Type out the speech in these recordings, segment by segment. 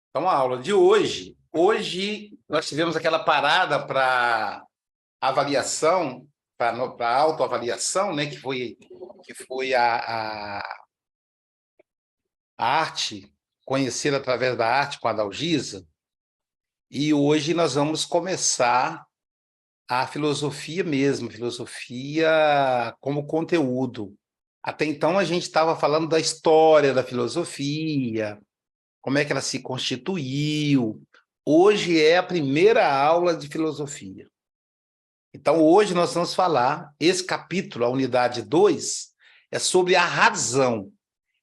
Então, a aula de hoje nós tivemos aquela parada para avaliação, para autoavaliação, né, que foi a arte, conhecer através da arte com a Dalgisa, e hoje nós vamos começar a filosofia mesmo, filosofia como conteúdo. Até então a gente estava falando da história da filosofia, como é que ela se constituiu. Hoje é a primeira aula de filosofia. Então, hoje nós vamos falar, esse capítulo, a unidade 2, é sobre a razão.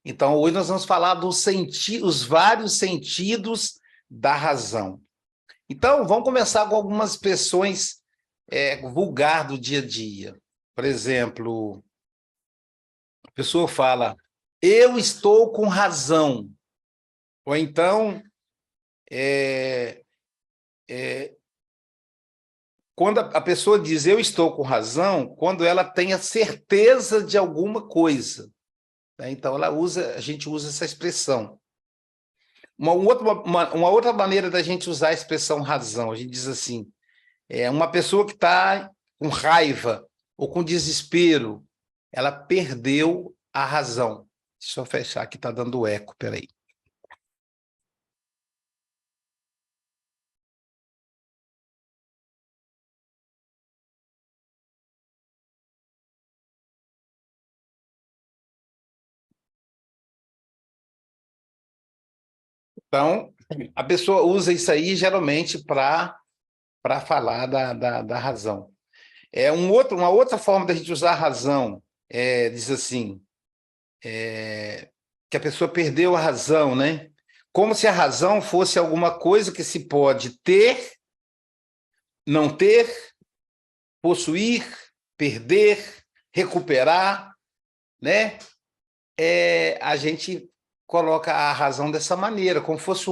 Então, hoje nós vamos falar os vários sentidos da razão. Então, vamos começar com algumas expressões vulgar do dia a dia. Por exemplo, a pessoa fala, eu estou com razão. Ou então, quando a pessoa diz eu estou com razão, quando ela tem a certeza de alguma coisa. Né? Então, a gente usa essa expressão. Uma outra maneira da gente usar a expressão razão, a gente diz assim, uma pessoa que está com raiva ou com desespero, ela perdeu a razão. Deixa eu fechar que está dando eco, peraí. Então, a pessoa usa isso aí geralmente para falar da razão. Uma outra forma da gente usar a razão diz assim, que a pessoa perdeu a razão, né? Como se a razão fosse alguma coisa que se pode ter, não ter, possuir, perder, recuperar, né? A gente coloca a razão dessa maneira, como fosse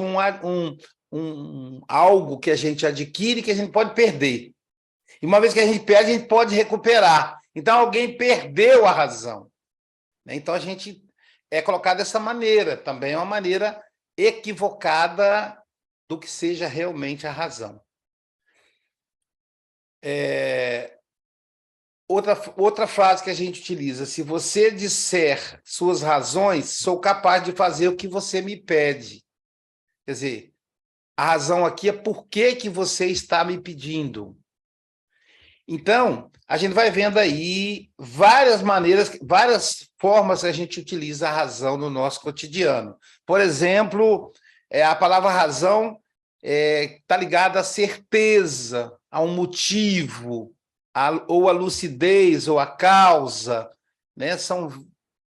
algo que a gente adquire que a gente pode perder. E uma vez que a gente perde, a gente pode recuperar. Então, alguém perdeu a razão. Então, a gente colocar dessa maneira. Também é uma maneira equivocada do que seja realmente a razão. Outra frase que a gente utiliza, se você disser suas razões, sou capaz de fazer o que você me pede. Quer dizer, a razão aqui é por que você está me pedindo. Então, a gente vai vendo aí várias maneiras, várias formas que a gente utiliza a razão no nosso cotidiano. Por exemplo, a palavra razão está ligada à certeza, a um motivo, ou a lucidez, ou a causa. Né?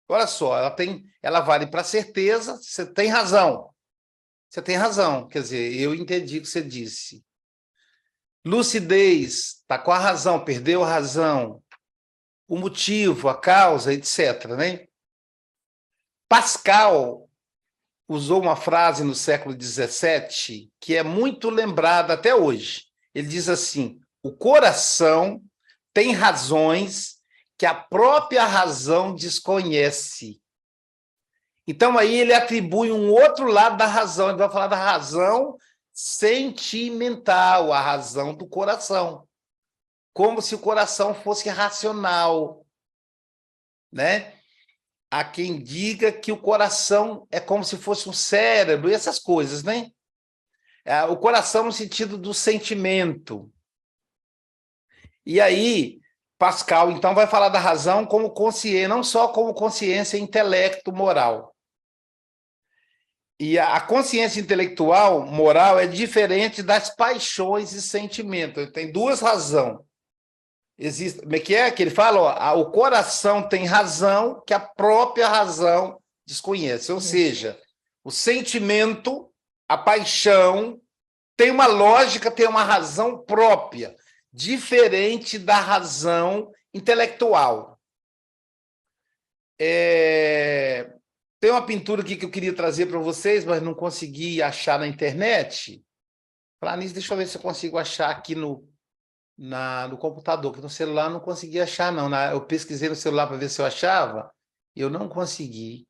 Olha só, ela vale para certeza, você tem razão. Você tem razão, quer dizer, eu entendi o que você disse. Lucidez, está com a razão, perdeu a razão, o motivo, a causa, etc. Né? Pascal usou uma frase no século XVII que é muito lembrada até hoje. Ele diz assim, o coração tem razões que a própria razão desconhece. Então, aí ele atribui um outro lado da razão, ele vai falar da razão sentimental, a razão do coração, como se o coração fosse racional, né? Há quem diga que o coração é como se fosse um cérebro, e essas coisas, né? O coração no sentido do sentimento. E aí, Pascal, então, vai falar da razão como consciência, não só como consciência, intelecto, moral. E a consciência intelectual, moral, é diferente das paixões e sentimentos. Tem duas razões. Como é que ele fala? Ó, o coração tem razão que a própria razão desconhece. Ou seja, o sentimento, a paixão, tem uma lógica, tem uma razão própria, diferente da razão intelectual. Tem uma pintura aqui que eu queria trazer para vocês, mas não consegui achar na internet. Falar nisso, deixa eu ver se eu consigo achar aqui no computador, porque no celular eu não consegui achar, não. Eu pesquisei no celular para ver se eu achava, e eu não consegui.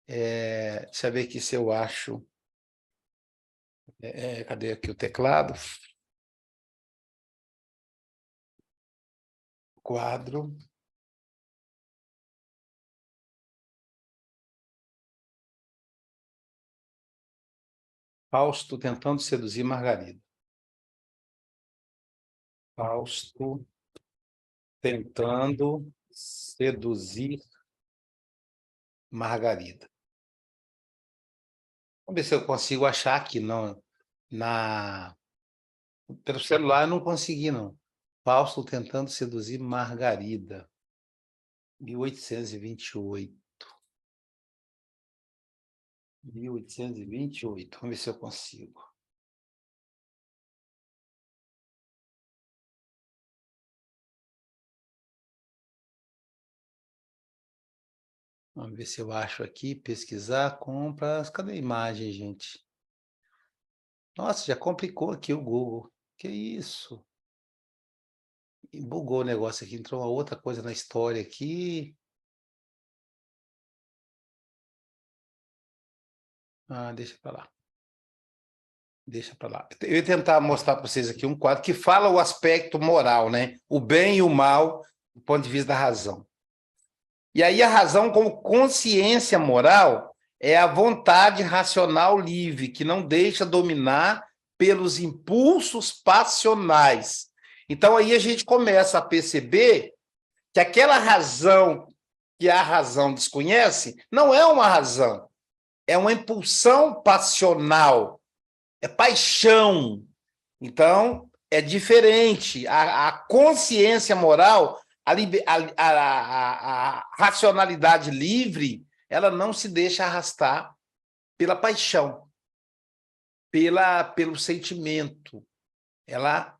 Deixa eu ver aqui se eu acho. Cadê aqui o teclado? Quadro. Fausto tentando seduzir Margarida. Fausto tentando seduzir Margarida. Vamos ver se eu consigo achar aqui. Não, pelo celular eu não consegui, não. Fausto tentando seduzir Margarida. 1828. 1828. Vamos ver se eu consigo. Vamos ver se eu acho aqui, pesquisar, compras. Cadê a imagem, gente? Nossa, já complicou aqui o Google. Que isso? E bugou o negócio aqui, entrou uma outra coisa na história aqui. Deixa para lá. Deixa para lá. Eu ia tentar mostrar para vocês aqui um quadro que fala o aspecto moral, né? O bem e o mal, do ponto de vista da razão. E aí a razão como consciência moral é a vontade racional livre, que não deixa dominar pelos impulsos passionais. Então aí a gente começa a perceber que aquela razão que a razão desconhece não é uma razão, é uma impulsão passional, é paixão. Então, é diferente. A consciência moral, a racionalidade livre, ela não se deixa arrastar pela paixão, pelo sentimento. Ela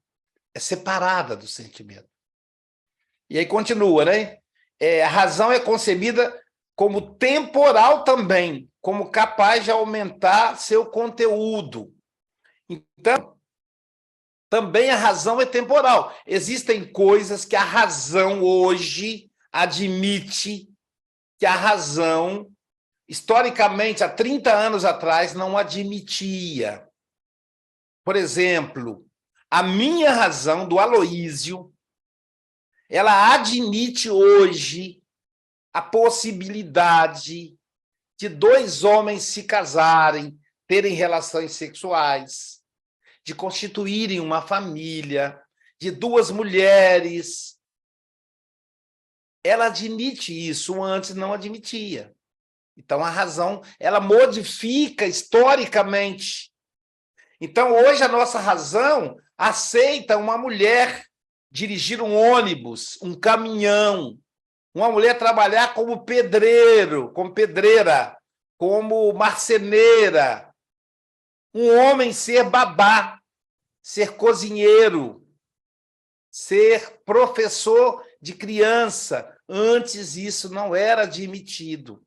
é separada do sentimento. E aí continua, né? A razão é concebida como temporal também, como capaz de aumentar seu conteúdo. Então, também a razão é temporal. Existem coisas que a razão hoje admite que a razão, historicamente, há 30 anos atrás, não admitia. Por exemplo, a minha razão, do Aloísio, ela admite hoje a possibilidade de dois homens se casarem, terem relações sexuais, de constituírem uma família, de duas mulheres. Ela admite isso, antes não admitia. Então, a razão, ela modifica historicamente. Então, hoje, a nossa razão aceita uma mulher dirigir um ônibus, um caminhão, uma mulher trabalhar como pedreiro, como pedreira, como marceneira, um homem ser babá, ser cozinheiro, ser professor de criança. Antes isso não era admitido.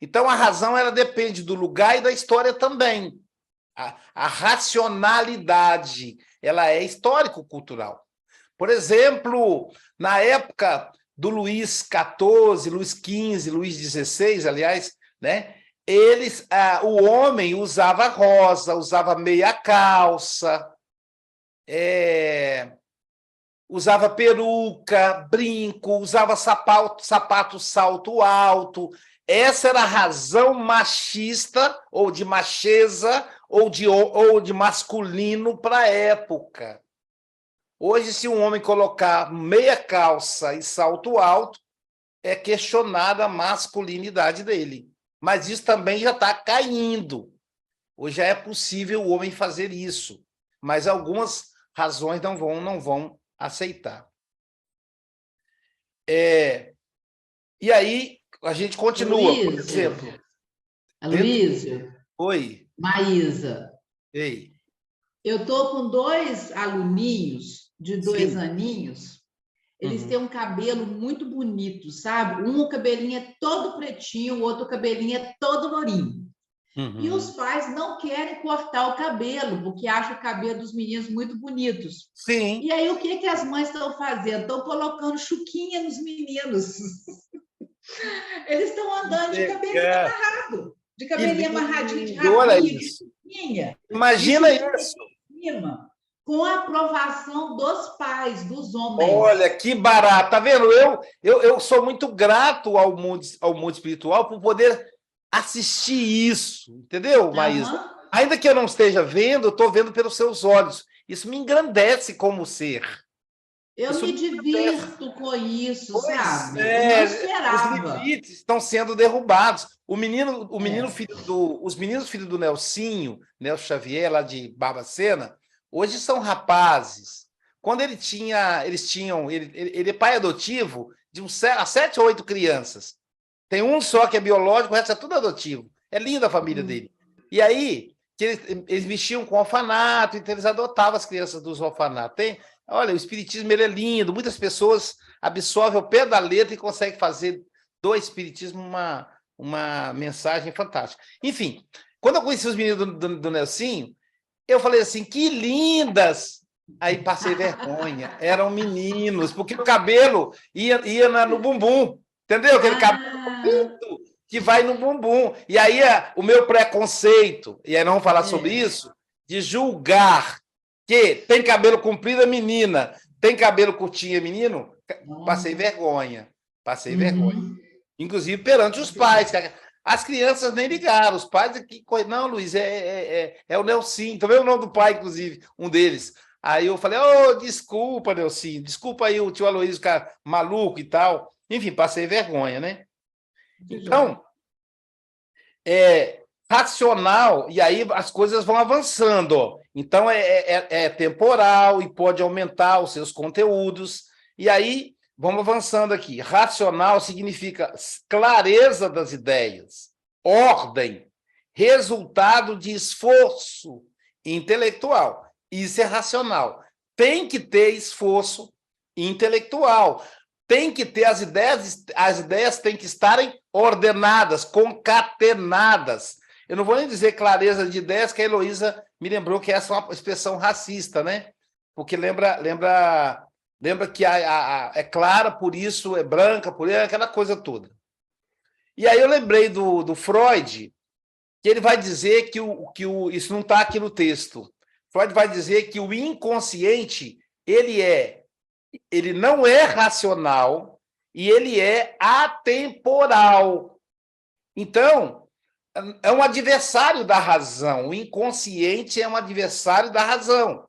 Então, a razão ela depende do lugar e da história também. A racionalidade ela é histórico-cultural. Por exemplo, na época do Luís XIV, Luís XV, Luís XVI, aliás, né? O homem usava rosa, usava meia calça, usava peruca, brinco, usava sapato salto alto. Essa era a razão machista, ou de macheza, ou de masculino para a época. Hoje, se um homem colocar meia calça e salto alto, é questionada a masculinidade dele. Mas isso também já está caindo. Hoje já é possível o homem fazer isso, mas algumas razões não vão aceitar. E aí, a gente continua, Aloísio, por exemplo. Aloísio. Oi. Maísa. Ei. Eu estou com dois aluninhos de 2 aninhos. Eles têm um cabelo muito bonito, sabe? Um o cabelinho é todo pretinho, o outro o cabelinho é todo lourinho. E os pais não querem cortar o cabelo, porque acham o cabelo dos meninos muito bonitos. Sim. E aí, o que as mães estão fazendo? Estão colocando chuquinha nos meninos. Eles estão andando de cabelinho amarrado, de cabelinho amarradinho, de Olha rabinho, de isso. pinha. Imagina isso. Cima, com a aprovação dos pais, dos homens. Olha, que barato. Tá vendo? Eu sou muito grato ao mundo espiritual por poder assistir isso, entendeu, Maísa? Aham. Ainda que eu não esteja vendo, eu estou vendo pelos seus olhos. Isso me engrandece como ser. Eu Isso me me engrandece. divirto com isso, Pois sabe? Eu não é, os esperava. limites estão sendo derrubados. É. Os meninos filhos do Nelson Xavier, lá de Barbacena, hoje são rapazes. Quando ele é pai adotivo de a 7 ou 8 crianças. Tem um só que é biológico, o resto é tudo adotivo. É linda a família dele. E aí, que eles mexiam com orfanato, então eles adotavam as crianças dos orfanatos. Olha, o espiritismo ele é lindo, muitas pessoas absorvem ao pé da letra e conseguem fazer do espiritismo uma mensagem fantástica. Enfim, quando eu conheci os meninos do Nelsinho, eu falei assim, que lindas! Aí passei vergonha, eram meninos, porque o cabelo ia no bumbum, entendeu? Aquele cabelo que vai no bumbum. E aí o meu preconceito, e aí não vamos falar sobre isso, de julgar que tem cabelo comprido é menina, tem cabelo curtinho é menino, passei vergonha. Passei vergonha. Inclusive perante os pais. As crianças nem ligaram, os pais aqui. Não, Luiz, é o Nelsinho. Também o nome do pai, inclusive, um deles. Aí eu falei, desculpa, Nelsinho, desculpa aí o tio Aloysio ficar maluco e tal. Enfim, passei vergonha, né? Então, racional, e aí as coisas vão avançando. Ó. Então, é temporal e pode aumentar os seus conteúdos. E aí, vamos avançando aqui. Racional significa clareza das ideias, ordem, resultado de esforço intelectual. Isso é racional. Tem que ter esforço intelectual. Tem que ter as ideias têm que estarem ordenadas, concatenadas. Eu não vou nem dizer clareza de ideias, que a Heloísa me lembrou que essa é uma expressão racista, né? Porque lembra que é clara, por isso é branca, por isso, aquela coisa toda. E aí eu lembrei do Freud, que ele vai dizer isso não está aqui no texto. Freud vai dizer que o inconsciente ele não é racional e ele é atemporal. Então, é um adversário da razão. O inconsciente é um adversário da razão.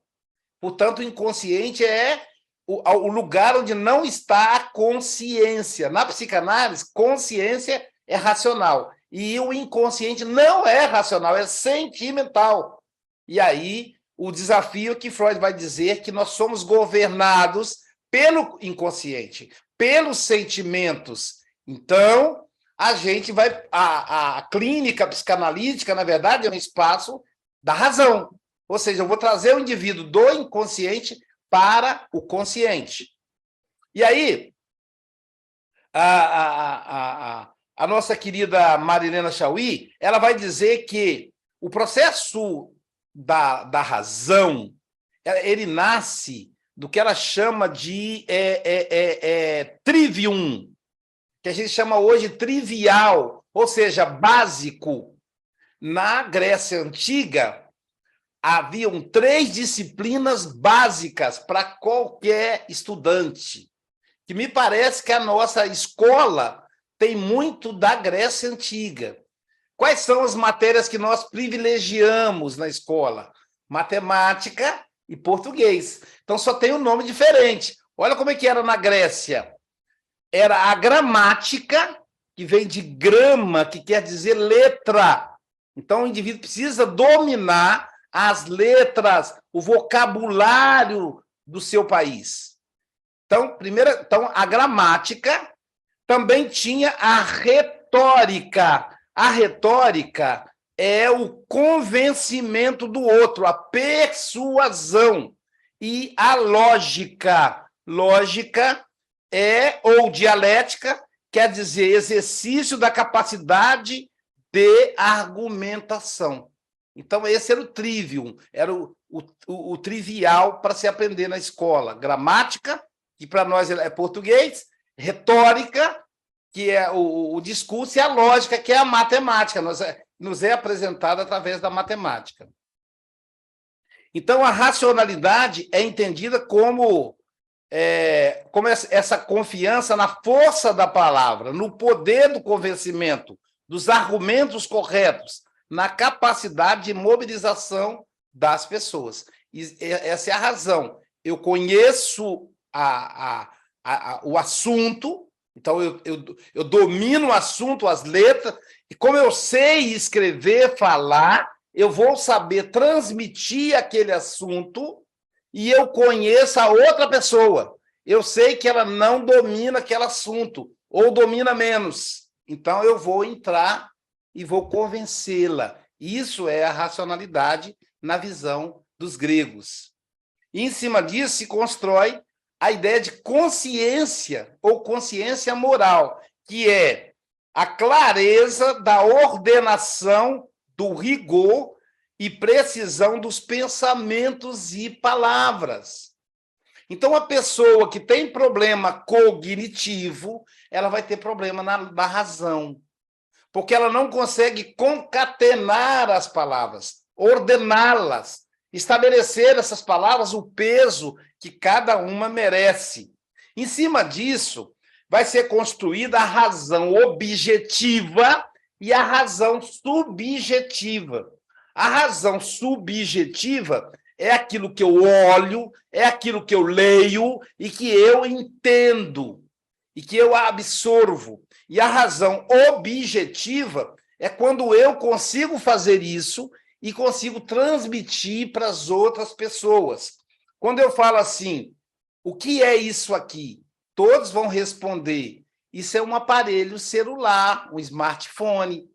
Portanto, o inconsciente é o lugar onde não está a consciência. Na psicanálise, consciência é racional. E o inconsciente não é racional, é sentimental. E aí, o desafio que Freud vai dizer que nós somos governados pelo inconsciente, pelos sentimentos. Então, a gente vai... A clínica psicanalítica, na verdade, é um espaço da razão. Ou seja, eu vou trazer o indivíduo do inconsciente para o consciente. E aí, a nossa querida Marilena Chauí, ela vai dizer que o processo da razão, ele nasce do que ela chama de trivium, que a gente chama hoje trivial, ou seja, básico. Na Grécia Antiga, haviam 3 disciplinas básicas para qualquer estudante, que me parece que a nossa escola tem muito da Grécia Antiga. Quais são as matérias que nós privilegiamos na escola? Matemática e português. Então, só tem um nome diferente. Olha como é que era na Grécia. Era a gramática, que vem de grama, que quer dizer letra. Então, o indivíduo precisa dominar as letras, o vocabulário do seu país. Então, a gramática também tinha a retórica. A retórica é o convencimento do outro, a persuasão. E a lógica. Lógica ou dialética, quer dizer exercício da capacidade de argumentação. Então, esse era o trivium, era o trivial para se aprender na escola. Gramática, que para nós é português, retórica, que é o discurso, e a lógica, que é a matemática, nos é apresentada através da matemática. Então, a racionalidade é entendida como essa confiança na força da palavra, no poder do convencimento, dos argumentos corretos, na capacidade de mobilização das pessoas. E essa é a razão. Eu conheço o assunto, então eu domino o assunto, as letras, e como eu sei escrever, falar, eu vou saber transmitir aquele assunto e eu conheço a outra pessoa. Eu sei que ela não domina aquele assunto, ou domina menos. Então, eu vou entrar e vou convencê-la. Isso é a racionalidade na visão dos gregos. E, em cima disso, se constrói a ideia de consciência, ou consciência moral, que é a clareza da ordenação, do rigor e precisão dos pensamentos e palavras. Então, a pessoa que tem problema cognitivo, ela vai ter problema na razão, porque ela não consegue concatenar as palavras, ordená-las, estabelecer essas palavras o peso que cada uma merece. Em cima disso, vai ser construída a razão objetiva e a razão subjetiva. A razão subjetiva é aquilo que eu olho, é aquilo que eu leio e que eu entendo, e que eu absorvo. E a razão objetiva é quando eu consigo fazer isso e consigo transmitir para as outras pessoas. Quando eu falo assim, o que é isso aqui? Todos vão responder, isso é um aparelho celular, um smartphone.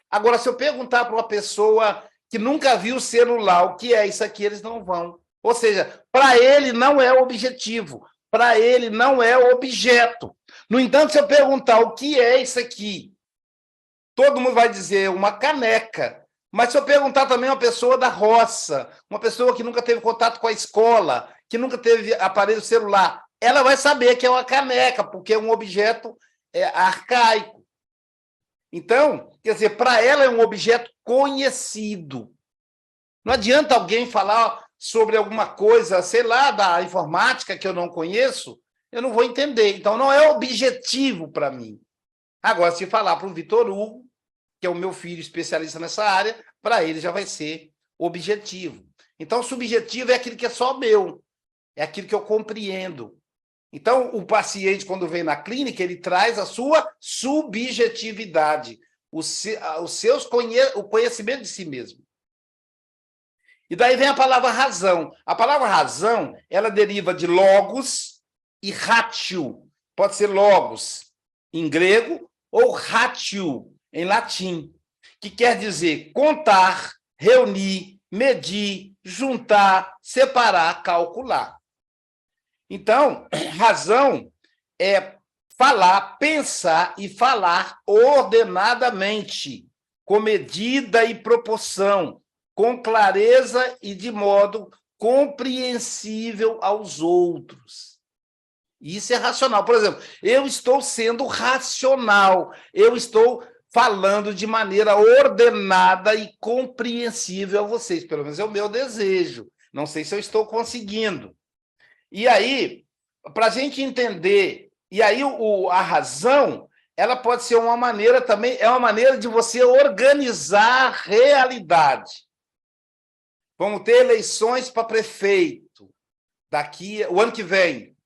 Agora, se eu perguntar para uma pessoa que nunca viu o celular, o que é isso aqui, eles não vão. Ou seja, para ele não é objetivo, para ele não é objeto. No entanto, se eu perguntar o que é isso aqui, todo mundo vai dizer uma caneca. Mas se eu perguntar também a uma pessoa da roça, uma pessoa que nunca teve contato com a escola, que nunca teve aparelho celular, ela vai saber que é uma caneca, porque é um objeto arcaico. Então, quer dizer, para ela é um objeto conhecido. Não adianta alguém falar sobre alguma coisa, sei lá, da informática que eu não conheço, eu não vou entender. Então, não é objetivo para mim. Agora, se falar para o Vitor Hugo, que é o meu filho especialista nessa área, para ele já vai ser objetivo. Então, subjetivo é aquilo que é só meu, é aquilo que eu compreendo. Então, o paciente, quando vem na clínica, ele traz a sua subjetividade, o conhecimento de si mesmo. E daí vem a palavra razão. A palavra razão, ela deriva de logos e ratio. Pode ser logos em grego ou ratio em latim, que quer dizer contar, reunir, medir, juntar, separar, calcular. Então, razão é falar, pensar e falar ordenadamente, com medida e proporção, com clareza e de modo compreensível aos outros. Isso é racional. Por exemplo, eu estou sendo racional, eu estou falando de maneira ordenada e compreensível a vocês, pelo menos é o meu desejo. Não sei se eu estou conseguindo. E aí, para a gente entender, e aí a razão, ela pode ser uma maneira também, é uma maneira de você organizar a realidade. Vamos ter eleições para prefeito o ano que vem.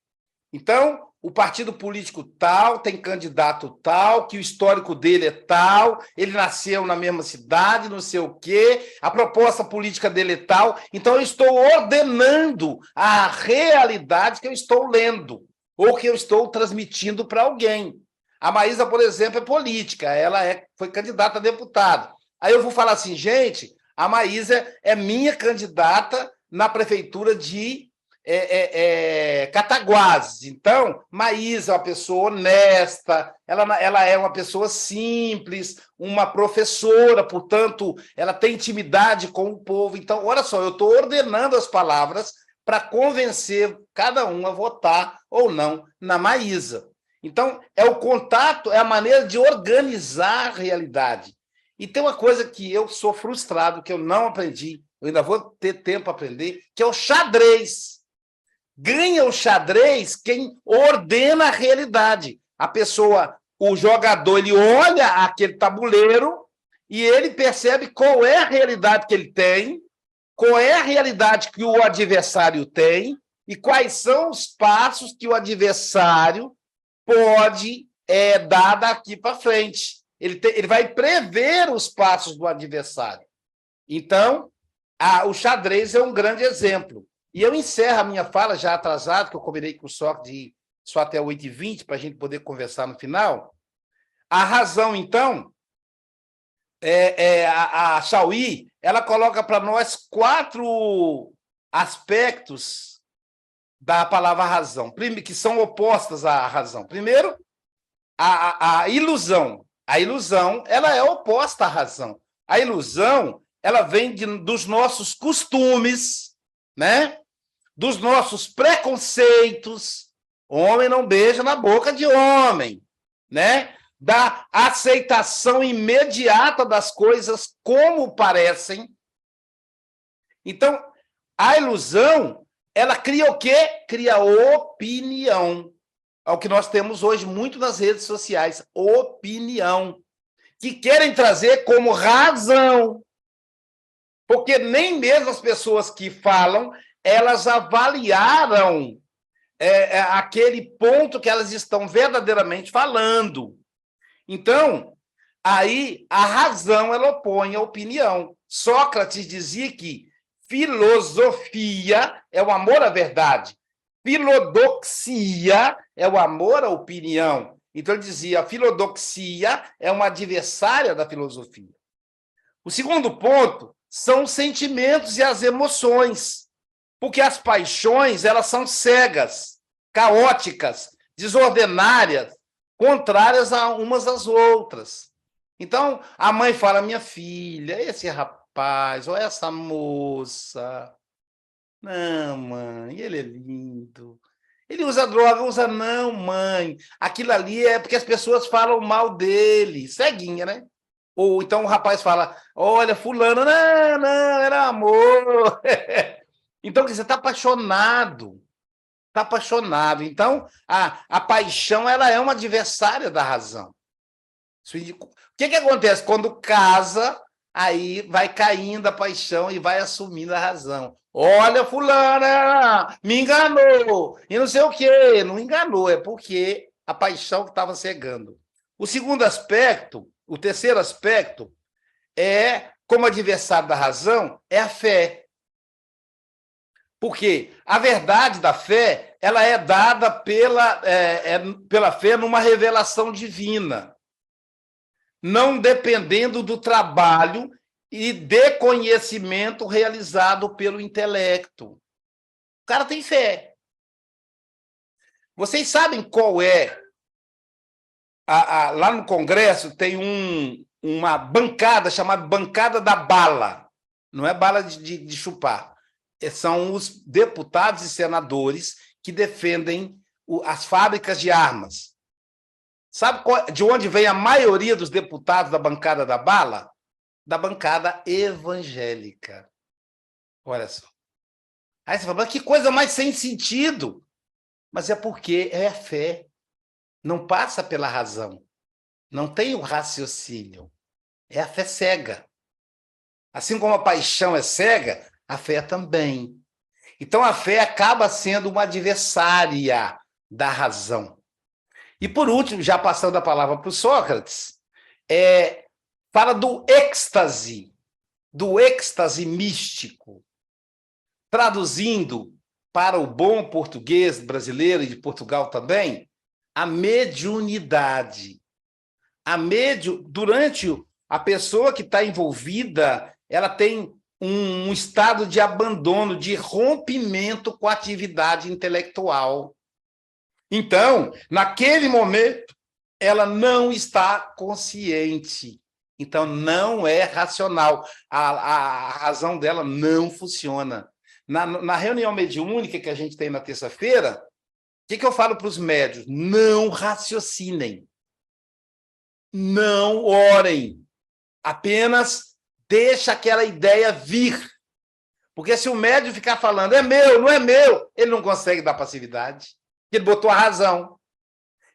Então, o partido político tal, tem candidato tal, que o histórico dele é tal, ele nasceu na mesma cidade, não sei o quê, a proposta política dele é tal. Então, eu estou ordenando a realidade que eu estou lendo, ou que eu estou transmitindo para alguém. A Maísa, por exemplo, é política, ela foi candidata a deputada. Aí eu vou falar assim, gente, a Maísa é minha candidata na prefeitura de Cataguases. Então, Maísa é uma pessoa honesta, ela é uma pessoa simples, uma professora, portanto, ela tem intimidade com o povo. Então, olha só, eu estou ordenando as palavras para convencer cada um a votar ou não na Maísa. Então, é o contato, é a maneira de organizar a realidade. E tem uma coisa que eu sou frustrado, que eu não aprendi, eu ainda vou ter tempo para aprender, que é o xadrez. Ganha o xadrez quem ordena a realidade. A pessoa, o jogador, ele olha aquele tabuleiro e ele percebe qual é a realidade que ele tem, qual é a realidade que o adversário tem e quais são os passos que o adversário pode dar daqui para frente. Ele vai prever os passos do adversário. Então, o xadrez é um grande exemplo. E eu encerro a minha fala, já atrasado, que eu combinei com o Sócrates de só até 8h20, para a gente poder conversar no final. A razão, então, a Chauí, ela coloca para nós 4 aspectos da palavra razão, que são opostas à razão. Primeiro, a ilusão. A ilusão, ela é oposta à razão. A ilusão, ela vem dos nossos costumes, né? Dos nossos preconceitos. Homem não beija na boca de homem, né? Da aceitação imediata das coisas como parecem. Então, a ilusão, ela cria o quê? Cria opinião. É o que nós temos hoje muito nas redes sociais, opinião, que querem trazer como razão. Porque nem mesmo as pessoas que falam, elas avaliaram aquele ponto que elas estão verdadeiramente falando. Então, aí a razão ela opõe a opinião. Sócrates dizia que filosofia é o amor à verdade, filodoxia é o amor à opinião. Então, ele dizia, a filodoxia é uma adversária da filosofia. O segundo ponto são os sentimentos e as emoções, porque as paixões elas são cegas, caóticas, desordenárias, contrárias a umas às outras. Então, a mãe fala, minha filha, esse rapaz, ou essa moça, não, mãe, ele é lindo. Ele usa droga, usa não, mãe. Aquilo ali é porque as pessoas falam mal dele, ceguinha, né? Ou então o rapaz fala, olha, fulano, não, não, era amor. Então, você está apaixonado. Está apaixonado. Então, a paixão ela é uma adversária da razão. O que acontece? Quando casa, aí vai caindo a paixão e vai assumindo a razão. Olha, fulana, me enganou. E não sei o quê. Não enganou, é porque a paixão que estava cegando. O segundo aspecto, o terceiro aspecto, como adversário da razão, é a fé. Porque a verdade da fé ela é dada pela fé numa revelação divina, não dependendo do trabalho e de conhecimento realizado pelo intelecto. O cara tem fé. Vocês sabem qual é? Lá no Congresso tem uma bancada chamada Bancada da Bala. Não é bala de chupar. São os deputados e senadores que defendem as fábricas de armas. Sabe de onde vem a maioria dos deputados da bancada da bala? Da bancada evangélica. Olha só. Aí você fala, mas que coisa mais sem sentido. Mas é porque é a fé. Não passa pela razão. Não tem o raciocínio. É a fé cega. Assim como a paixão é cega, a fé também. Então, a fé acaba sendo uma adversária da razão. E, por último, já passando a palavra para o Sócrates, fala do êxtase místico, traduzindo para o bom português brasileiro e de Portugal também, a mediunidade. Durante a pessoa que está envolvida, ela tem um estado de abandono, de rompimento com a atividade intelectual. Então, naquele momento, ela não está consciente. Então, não é racional. A razão dela não funciona. Na reunião mediúnica que a gente tem na terça-feira, que eu falo para os médios? Não raciocinem. Não orem. Apenas deixa aquela ideia vir. Porque se o médium ficar falando, é meu, não é meu, ele não consegue dar passividade. Ele botou a razão.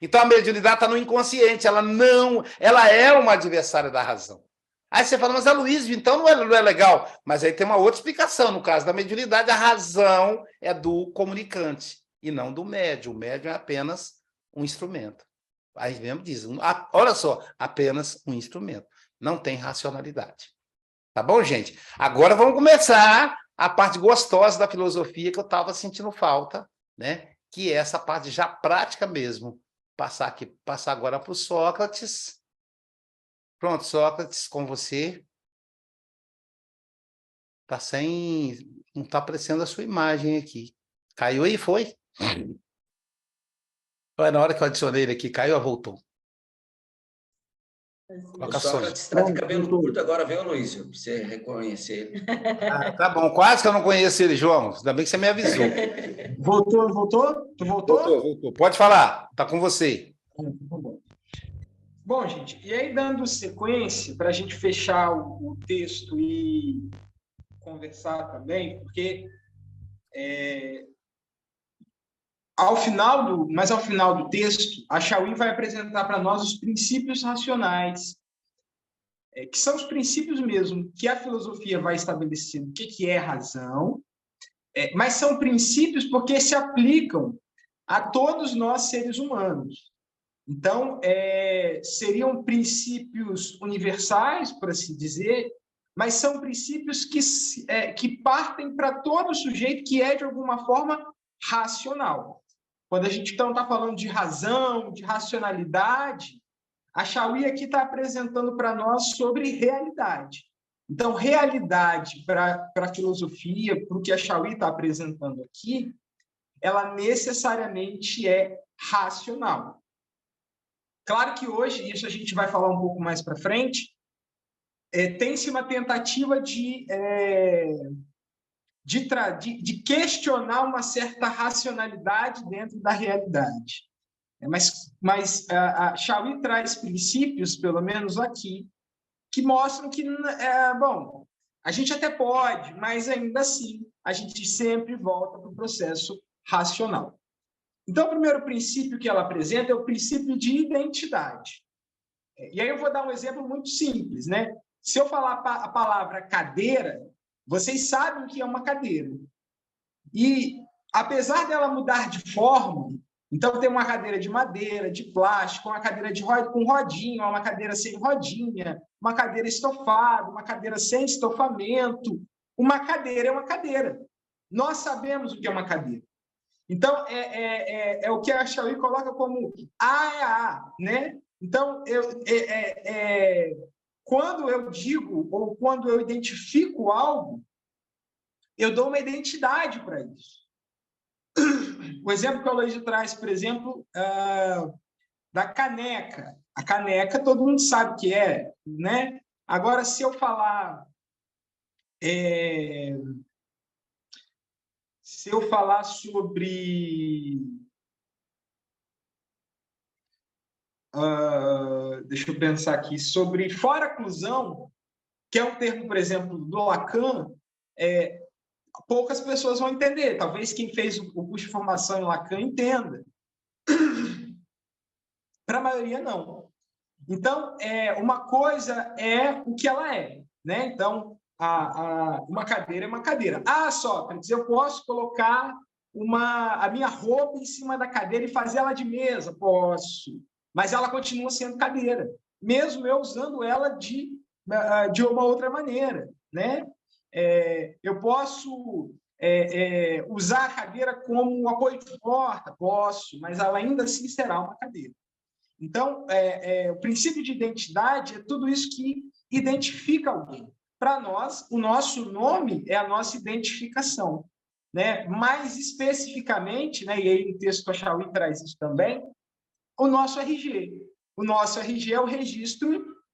Então a mediunidade está no inconsciente, ela é uma adversária da razão. Aí você fala, mas a Luiz, então não é legal. Mas aí tem uma outra explicação. No caso da mediunidade, a razão é do comunicante e não do médium. O médium é apenas um instrumento. Aí mesmo diz, olha só, apenas um instrumento. Não tem racionalidade. Tá bom, gente? Agora vamos começar a parte gostosa da filosofia que eu estava sentindo falta, né? Que é essa parte já prática mesmo. Passar agora para o Sócrates. Pronto, Sócrates, com você. Não está aparecendo a sua imagem aqui. Caiu aí, foi? Na hora que eu adicionei ele aqui, caiu ou voltou? O Sócrates está de cabelo curto, agora vem o Luísio, para você reconhecer ele. Tá bom, quase que eu não conheço ele, João. Ainda bem que você me avisou. Voltou? Tu voltou? Voltou. Pode falar, tá com você. Bom, gente, e aí dando sequência para a gente fechar o texto e conversar também, porque ao final do texto, a Chauí vai apresentar para nós os princípios racionais, que são os princípios mesmo que a filosofia vai estabelecer o que é razão, mas são princípios porque se aplicam a todos nós seres humanos. Então, seriam princípios universais, por assim dizer, mas são princípios que partem para todo sujeito que é, de alguma forma, racional. Quando a gente, então, está falando de razão, de racionalidade, a Chauí aqui está apresentando para nós sobre realidade. Então, realidade para a filosofia, para o que a Chauí está apresentando aqui, ela necessariamente é racional. Claro que hoje, isso a gente vai falar um pouco mais para frente, tem-se uma tentativa de questionar uma certa racionalidade dentro da realidade. Mas a Chauí traz princípios, pelo menos aqui, que mostram que, bom, a gente até pode, mas ainda assim, a gente sempre volta para o processo racional. Então, o primeiro princípio que ela apresenta é o princípio de identidade. E aí eu vou dar um exemplo muito simples, né? Se eu falar a palavra cadeira, vocês sabem o que é uma cadeira. E, apesar dela mudar de forma, então tem uma cadeira de madeira, de plástico, uma cadeira com rodinha, uma cadeira sem rodinha, uma cadeira estofada, uma cadeira sem estofamento. Uma cadeira é uma cadeira. Nós sabemos o que é uma cadeira. Então, é o que a Chauí coloca como A, né? Então, quando eu digo ou quando eu identifico algo, eu dou uma identidade para isso. O exemplo que o Aloysio traz, por exemplo, da caneca. A caneca, todo mundo sabe o que é, né? Agora, se eu falar... Se eu falar sobre... deixa eu pensar aqui. Sobre foraclusão, que é um termo, por exemplo, do Lacan, poucas pessoas vão entender. Talvez quem fez o curso de formação em Lacan entenda. Para a maioria, não. Então, uma coisa é o que ela é, né? Então, uma cadeira é uma cadeira. Sócrates, eu posso colocar a minha roupa em cima da cadeira e fazer ela de mesa? Posso. Mas ela continua sendo cadeira, mesmo eu usando ela de uma outra maneira, né? Eu posso usar a cadeira como um apoio de porta? Posso, mas ela ainda assim será uma cadeira. Então, o princípio de identidade é tudo isso que identifica alguém. Para nós, o nosso nome é a nossa identificação, né? Mais especificamente, né, e aí o texto da Chauí traz isso também, o nosso RG. O nosso RG é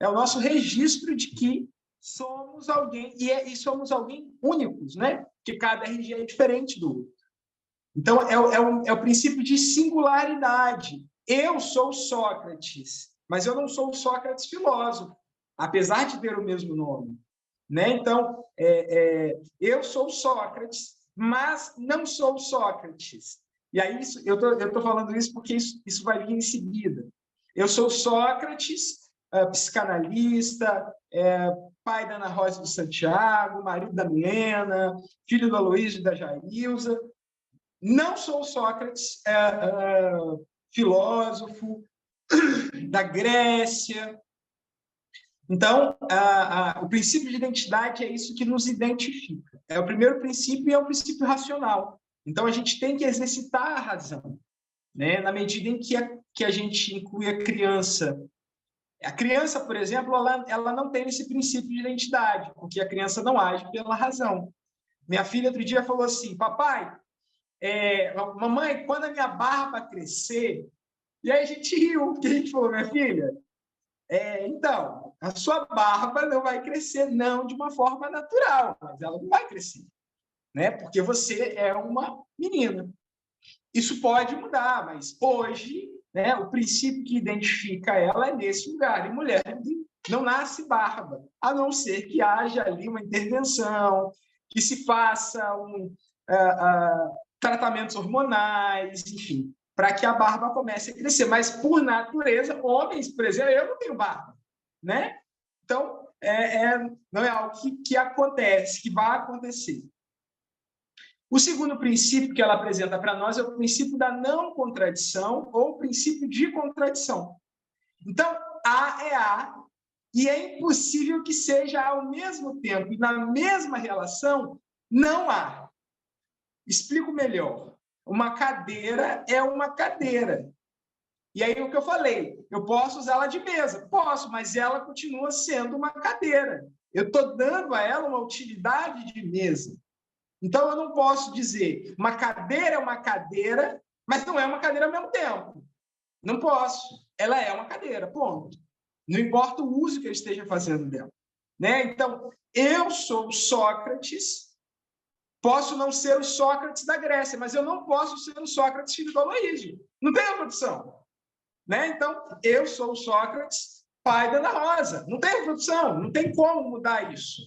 o nosso registro de que somos alguém, e somos alguém únicos, né? Que cada RG é diferente do outro. Então, é o princípio de singularidade. Eu sou Sócrates, mas eu não sou o Sócrates filósofo, apesar de ter o mesmo nome. Né? Então, eu sou Sócrates, mas não sou Sócrates. E aí, eu tô falando isso porque isso vai vir em seguida. Eu sou Sócrates, psicanalista, pai da Ana Rosa do Santiago, marido da Milena, filho do Aloysio e da Jailza. Não sou Sócrates, filósofo da Grécia. Então, o princípio de identidade é isso que nos identifica. É o primeiro princípio e é o princípio racional. Então, a gente tem que exercitar a razão, né? Na medida em que a gente inclui a criança. A criança, por exemplo, ela não tem esse princípio de identidade, porque a criança não age pela razão. Minha filha outro dia falou assim, papai, mamãe, quando a minha barba crescer... E aí a gente riu, porque a gente falou, minha filha, então, a sua barba não vai crescer, não de uma forma natural, mas ela não vai crescer, né? Porque você é uma menina. Isso pode mudar, mas hoje, né, o princípio que identifica ela é nesse lugar. E mulher não nasce barba, a não ser que haja ali uma intervenção, que se faça tratamentos hormonais, enfim, para que a barba comece a crescer. Mas, por natureza, homens, por exemplo, eu não tenho barba, né? Então, não é algo que acontece, que vai acontecer. O segundo princípio que ela apresenta para nós é o princípio da não contradição ou o princípio de contradição. Então, A é A e é impossível que seja ao mesmo tempo e na mesma relação não há. Explico melhor. Uma cadeira é uma cadeira. E aí, o que eu falei, eu posso usá-la de mesa? Posso, mas ela continua sendo uma cadeira. Eu estou dando a ela uma utilidade de mesa. Então, eu não posso dizer uma cadeira é uma cadeira, mas não é uma cadeira ao mesmo tempo. Não posso. Ela é uma cadeira, ponto. Não importa o uso que eu esteja fazendo dela. Né? Então, eu sou Sócrates, posso não ser o Sócrates da Grécia, mas eu não posso ser o Sócrates filho do Aloysio. Não tem outra opção. Né? Então, eu sou o Sócrates, pai da Ana Rosa. Não tem outra opção, não tem como mudar isso.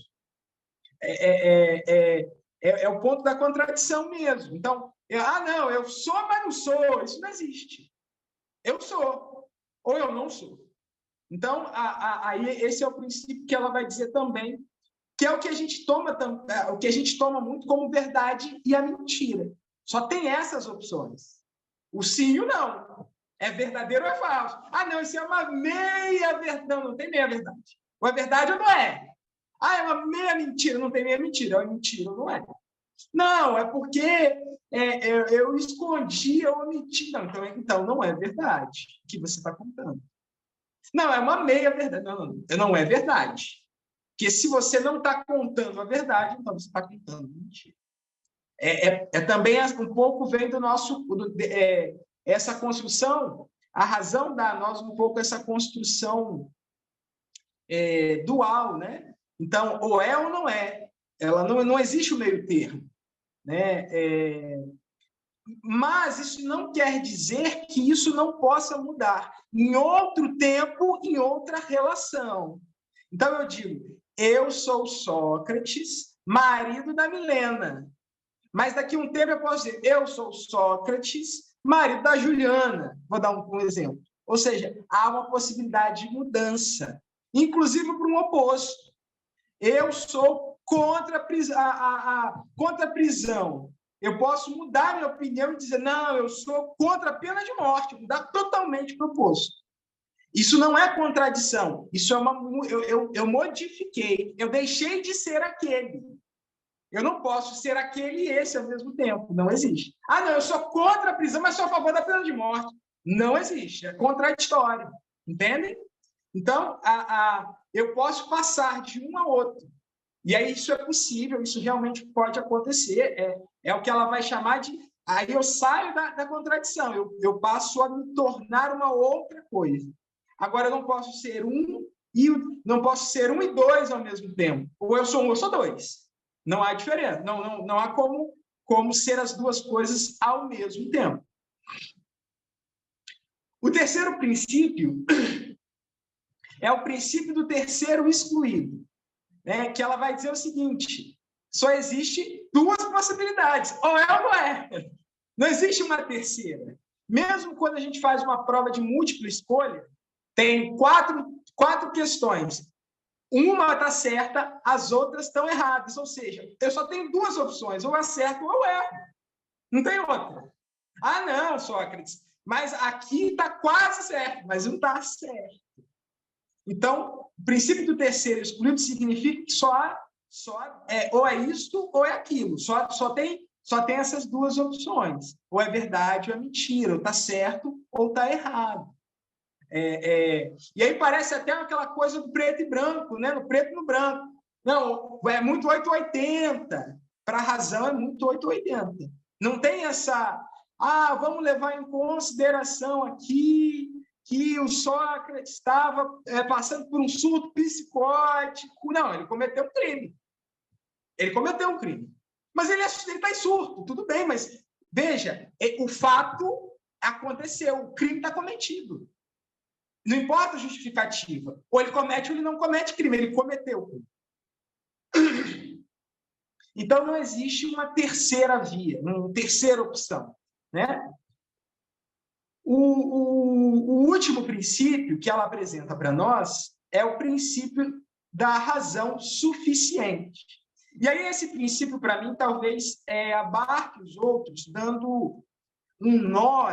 É o ponto da contradição mesmo. Então, não, eu sou, mas não sou. Isso não existe. Eu sou, ou eu não sou. Então, aí esse é o princípio que ela vai dizer também, que é o que a gente toma muito como verdade e a mentira. Só tem essas opções. O sim e o não. É verdadeiro ou é falso? Não, isso é uma meia verdade. Não tem meia verdade. Ou é verdade ou não é. É uma meia mentira. Não tem meia mentira. Ou é mentira ou não é. Não, é porque eu escondi, eu omiti. Não, então não é verdade o que você está contando. Não, é uma meia verdade. Não é verdade. Porque se você não está contando a verdade, então você está contando mentira. Também um pouco vem do nosso... essa construção, a razão dá a nós um pouco essa construção dual, né? Então, ou é ou não é. Ela não existe o meio termo. Né? Mas isso não quer dizer que isso não possa mudar em outro tempo, em outra relação. Então, eu digo, eu sou Sócrates, marido da Milena. Mas daqui a um tempo eu posso dizer, eu sou Sócrates, marido da Juliana. Vou dar um exemplo. Ou seja, há uma possibilidade de mudança, inclusive para um oposto. Eu sou contra a prisão. Eu posso mudar minha opinião e dizer, não, eu sou contra a pena de morte, mudar totalmente para o oposto. Isso não é contradição, isso eu modifiquei, eu deixei de ser aquele. Eu não posso ser aquele e esse ao mesmo tempo, não existe. Não, eu sou contra a prisão, mas sou a favor da pena de morte. Não existe, é contraditório, entendem? Então, eu posso passar de um a outro. E aí isso é possível, isso realmente pode acontecer, é o que ela vai chamar de... Aí eu saio da contradição, eu passo a me tornar uma outra coisa. Agora, eu não posso ser não posso ser um e dois ao mesmo tempo. Ou eu sou um, ou eu sou dois. Não há diferença, não há como como ser as duas coisas ao mesmo tempo. O terceiro princípio é o princípio do terceiro excluído, né? Que ela vai dizer o seguinte: só existe duas possibilidades, ou é ou não é. Não existe uma terceira. Mesmo quando a gente faz uma prova de múltipla escolha, tem quatro questões. Uma está certa, as outras estão erradas. Ou seja, eu só tenho duas opções, ou acerto ou eu erro. Não tem outra. Ah, não, Sócrates, mas aqui está quase certo, mas não está certo. Então, o princípio do terceiro excluído significa que ou é isto ou é aquilo. Só tem essas duas opções. Ou é verdade ou é mentira, ou está certo ou está errado. E aí parece até aquela coisa do preto e branco, né? No preto e no branco. Não, é muito 880. Para a razão é muito 880. Não tem essa... vamos levar em consideração aqui que o Sócrates estava passando por um surto psicótico. Não, ele cometeu um crime. Ele cometeu um crime. Mas ele está em surto, tudo bem, mas veja, o fato aconteceu, o crime está cometido. Não importa a justificativa. Ou ele comete ou ele não comete crime, ele cometeu crime. Então, não existe uma terceira via, uma terceira opção, né? O último princípio que ela apresenta para nós é o princípio da razão suficiente. E aí, esse princípio, para mim, talvez abarque os outros, dando um nó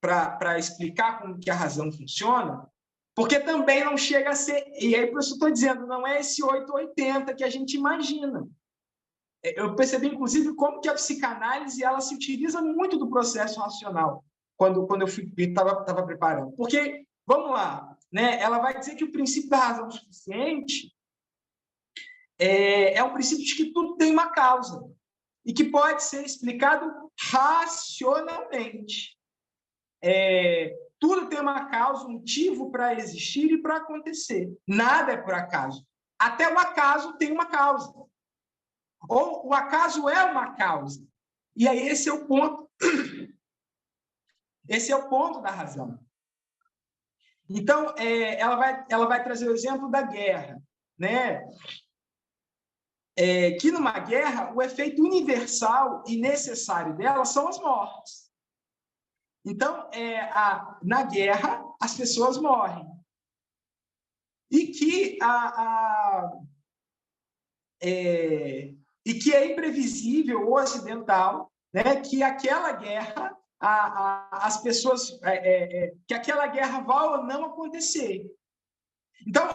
para explicar como que a razão funciona, porque também não chega a ser... E aí, por isso eu estou dizendo, não é esse 880 que a gente imagina. Eu percebi, inclusive, como que a psicanálise ela se utiliza muito do processo racional, quando eu estava preparando. Porque, vamos lá, né? Ela vai dizer que o princípio da razão suficiente é um princípio de que tudo tem uma causa e que pode ser explicado racionalmente. Tudo tem uma causa, um motivo para existir e para acontecer. Nada é por acaso. Até o acaso tem uma causa. Ou o acaso é uma causa. E aí esse é o ponto. Esse é o ponto da razão. Então, ela vai trazer o exemplo da guerra, né? Que numa guerra, o efeito universal e necessário dela são as mortes. Então, na guerra, as pessoas morrem. E que é imprevisível ou acidental, né, que aquela guerra, as pessoas, que aquela guerra vá ou não acontecer. Então,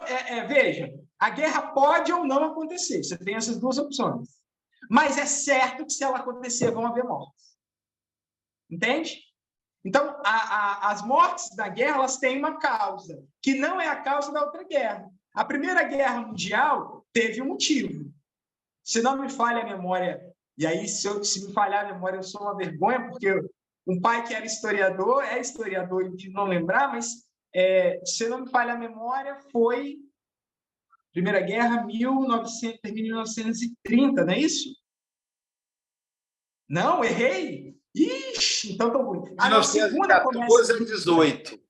veja, a guerra pode ou não acontecer, você tem essas duas opções. Mas é certo que se ela acontecer, vão haver mortes. Entende? Então, as mortes da guerra, elas têm uma causa, que não é a causa da outra guerra. A Primeira Guerra Mundial teve um motivo. Se não me falha a memória, e aí, se me falhar a memória, eu sou uma vergonha, porque um pai que era historiador, é historiador e de não lembrar, mas se não me falha a memória, foi Primeira Guerra, 1930, não é isso? Não, errei? Ixi, então estou ruim. 1914 a 18.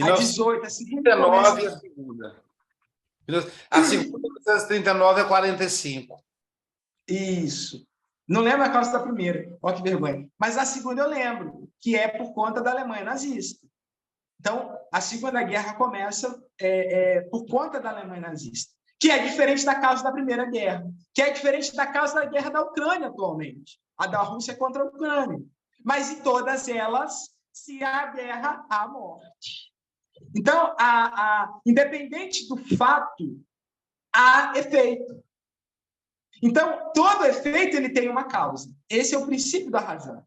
A 18, a segunda 19 a segunda. A segunda, 1939 a 45. Isso. Não lembro a causa da primeira. Olha que vergonha. Mas a segunda eu lembro, que é por conta da Alemanha nazista. Então, a Segunda Guerra começa por conta da Alemanha nazista, que é diferente da causa da Primeira Guerra, que é diferente da causa da guerra da Ucrânia atualmente, a da Rússia contra a Ucrânia. Mas em todas elas, se há guerra, há morte. Então, independente do fato, há efeito. Então, todo efeito ele tem uma causa. Esse é o princípio da razão.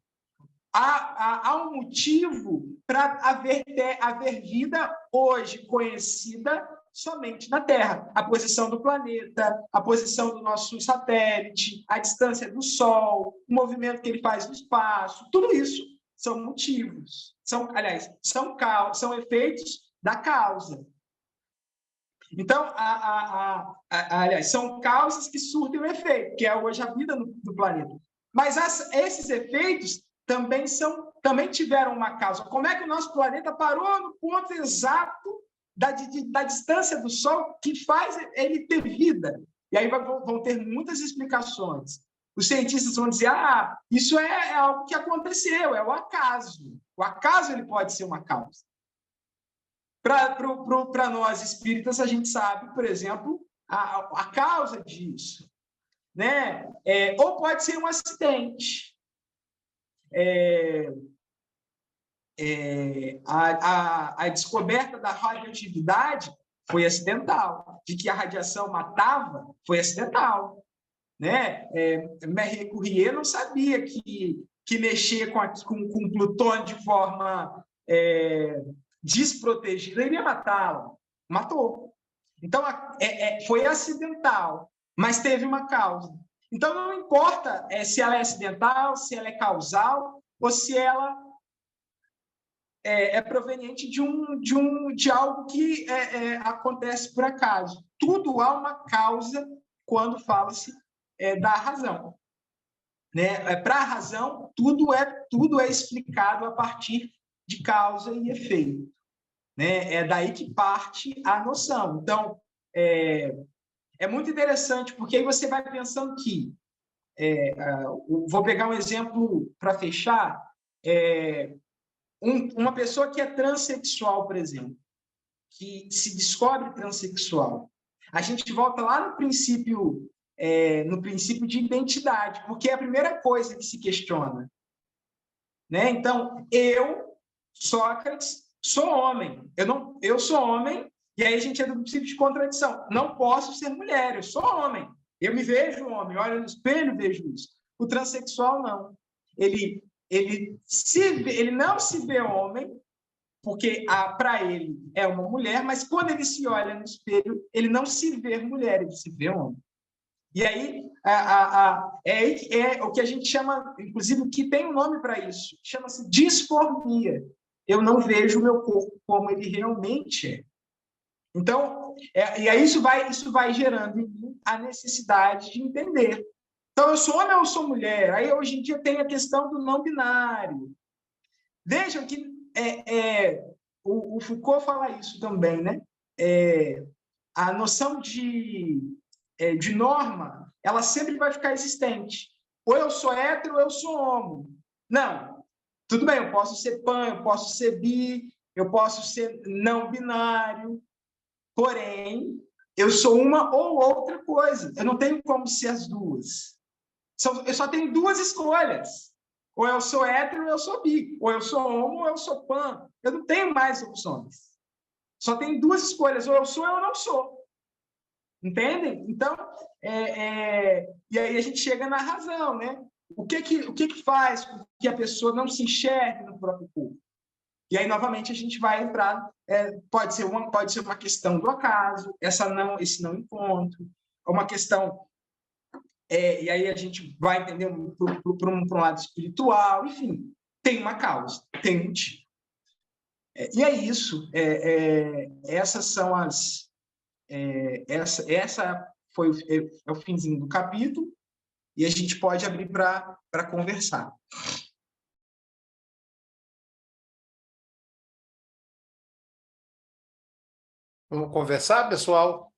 Há um motivo para haver vida hoje conhecida somente na Terra. A posição do planeta, a posição do nosso satélite, a distância do Sol, o movimento que ele faz no espaço, tudo isso são motivos. São efeitos da causa. Então, aliás, são causas que surtem o efeito, que é hoje a vida do planeta. Mas esses efeitos também tiveram uma causa. Como é que o nosso planeta parou no ponto exato da distância do Sol que faz ele ter vida? E aí vão ter muitas explicações. Os cientistas vão dizer, isso é algo que aconteceu, é o acaso. O acaso ele pode ser uma causa. Para nós espíritas, a gente sabe, por exemplo, a causa disso, né? Ou pode ser um acidente. A descoberta da radioatividade foi acidental, de que a radiação matava foi acidental, né? Marie Curie não sabia que mexer com Plutônio de forma desprotegida iria matá-la. Matou. Então, foi acidental, mas teve uma causa. Então, não importa se ela é acidental, se ela é causal, ou se ela é proveniente de algo que acontece por acaso. Tudo há uma causa quando fala-se da razão. Né? Para a razão, tudo é explicado a partir de causa e efeito. Né? É daí que parte a noção. Então, é muito interessante, porque aí você vai pensando que... vou pegar um exemplo para fechar. Uma pessoa que é transexual, por exemplo, que se descobre transexual, a gente volta lá no princípio de identidade, porque é a primeira coisa que se questiona. Né? Então, eu, Sócrates, sou homem. Eu sou homem, e aí a gente entra no princípio de contradição. Não posso ser mulher, eu sou homem. Eu me vejo homem, olho no espelho e vejo isso. O transexual, não. Ele não se vê homem, porque para ele é uma mulher, mas quando ele se olha no espelho, ele não se vê mulher, ele se vê homem. E aí é o que a gente chama, inclusive, que tem um nome para isso, chama-se disformia. Eu não vejo o meu corpo como ele realmente é. Então, e aí isso vai gerando em mim a necessidade de entender. Então, eu sou homem ou eu sou mulher? Aí, hoje em dia, tem a questão do não binário. Vejam que o Foucault fala isso também, né? A noção de norma, ela sempre vai ficar existente. Ou eu sou hétero ou eu sou homo. Não. Tudo bem, eu posso ser pan, eu posso ser bi, eu posso ser não binário, porém, eu sou uma ou outra coisa. Eu não tenho como ser as duas. Eu só tenho duas escolhas. Ou eu sou hétero ou eu sou bi. Ou eu sou homo ou eu sou pan. Eu não tenho mais opções. Só tenho duas escolhas. Ou eu sou ou eu não sou. Entendem? Então, e aí a gente chega na razão, né? O que faz com que a pessoa não se enxergue no próprio corpo? E aí, novamente, a gente vai entrar... pode ser uma questão do acaso, esse não encontro, uma questão... e aí a gente vai entender para um lado espiritual, enfim, tem uma causa, tem um motivo. E é isso. Essas são as... essa foi o finzinho do capítulo, e a gente pode abrir para conversar. Vamos conversar, pessoal?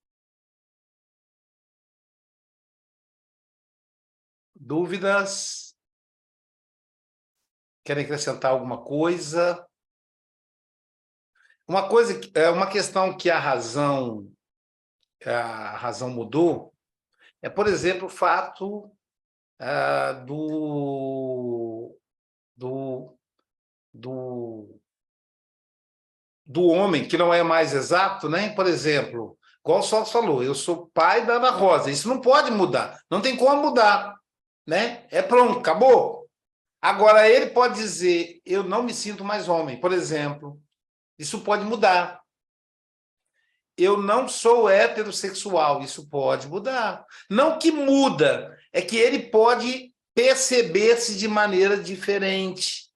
Dúvidas? Querem acrescentar alguma coisa? Uma questão que a razão mudou é, por exemplo, o fato do homem, que não é mais exato, né? Por exemplo, igual o Sócrates falou, eu sou pai da Ana Rosa, isso não pode mudar, não tem como mudar, né? Pronto, acabou. Agora, ele pode dizer, eu não me sinto mais homem, por exemplo, isso pode mudar. Eu não sou heterossexual, isso pode mudar. Não que muda, é que ele pode perceber-se de maneira diferente.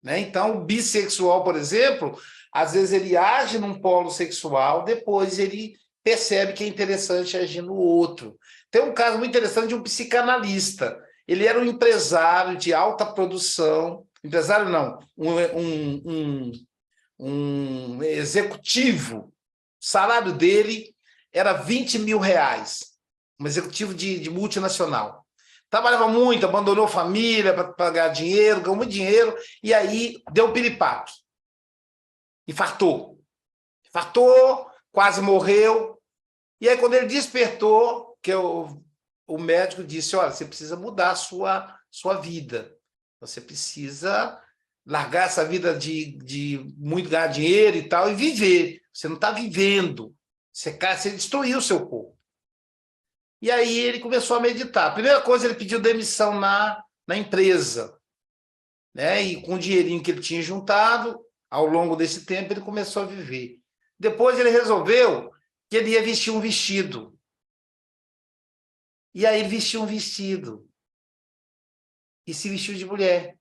Né? Então, o bissexual, por exemplo, às vezes ele age num polo sexual, depois ele percebe que é interessante agir no outro. Tem um caso muito interessante de um psicanalista. ele era um empresário de alta produção, empresário não, um executivo. O salário dele era R$ 20.000, um executivo de multinacional. Trabalhava muito, abandonou a família para pagar dinheiro, ganhou muito dinheiro, e aí deu um piripaque. Infartou, quase morreu. E aí, quando ele despertou, o médico disse, olha, você precisa mudar a sua vida. Você precisa largar essa vida de muito ganhar dinheiro e tal, e viver. Você não está vivendo. Você destruiu o seu corpo. E aí ele começou a meditar. A primeira coisa, ele pediu demissão na empresa. Né? E com o dinheirinho que ele tinha juntado, ao longo desse tempo, ele começou a viver. Depois ele resolveu que ele ia vestir um vestido. E aí ele vestiu um vestido. E se vestiu de mulher.